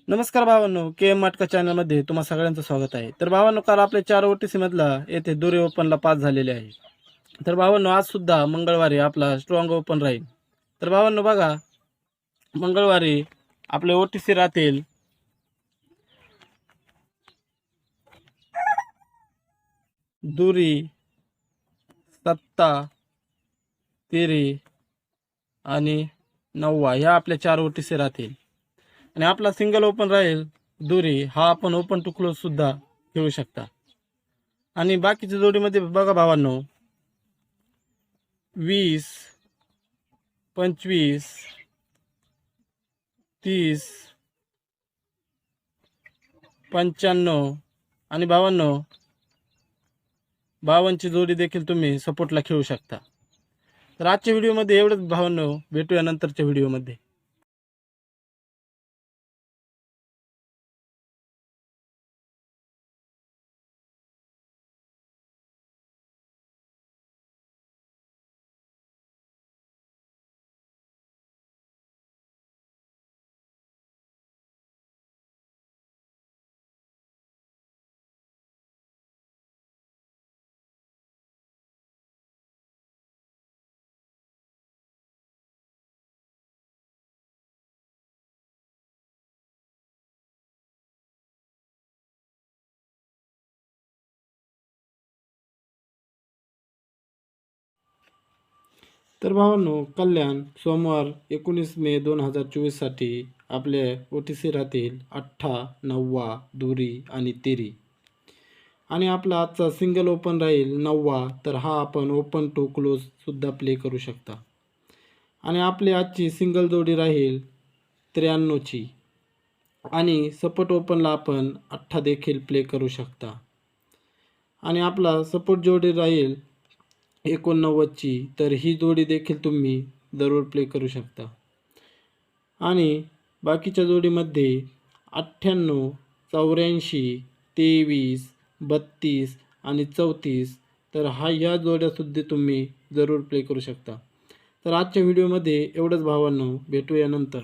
नमस्कार भावांनो, के एम माटका चॅनलमध्ये तुम्हा सगळ्यांचं स्वागत आहे. तर भावांनो, काल आपले 4 OTC मधला येथे दुरी ओपनला पास झालेले आहे. तर भावांनो, आज सुद्धा मंगळवारी आपला स्ट्रॉंग ओपन राहील. तर भावांनो बघा, मंगळवारी आपले OTC राहतील दुरी, सत्ता, तिरी आणि नववा ह्या आपल्या 4 OTC राहतील. आणि आपला सिंगल ओपन राहील दुरी, हा आपण ओपन टू क्लोज सुद्धा खेळू शकता. आणि बाकीच्या जोडीमध्ये बघा भावांनो, 20, 25, 30, 95 आणि 52ची जोडी देखील तुम्ही सपोर्टला खेळू शकता. तर आजच्या व्हिडिओमध्ये एवढंच भावांनो, भेटूया नंतरच्या व्हिडिओमध्ये. तर भावांनो, कल्याण सोमवार 19 मे 2024 साठी आपले OTC राहतील 8, 9, दुरी आणि तिरी. आणि आपला आजचा सिंगल ओपन राहील 9. तर हा आपण ओपन टू क्लोज सुद्धा प्ले करू शकता. आणि आपली आजची सिंगल जोडी राहील 93ची. आणि सपोर्ट ओपनला आपण 8 देखील प्ले करू शकता. आणि आपला सपोर्ट जोडी राहील 89ची. तर ही जोडी देखील तुम्ही जरूर प्ले करू शकता. आणि बाकीच्या जोडीमध्ये 98, 84, 23, 32 आणि 34. तर ह्या जोड्यासुद्धा तुम्ही जरूर प्ले करू शकता. तर आजच्या व्हिडिओमध्ये एवढंच भावांनो, भेटूया नंतर.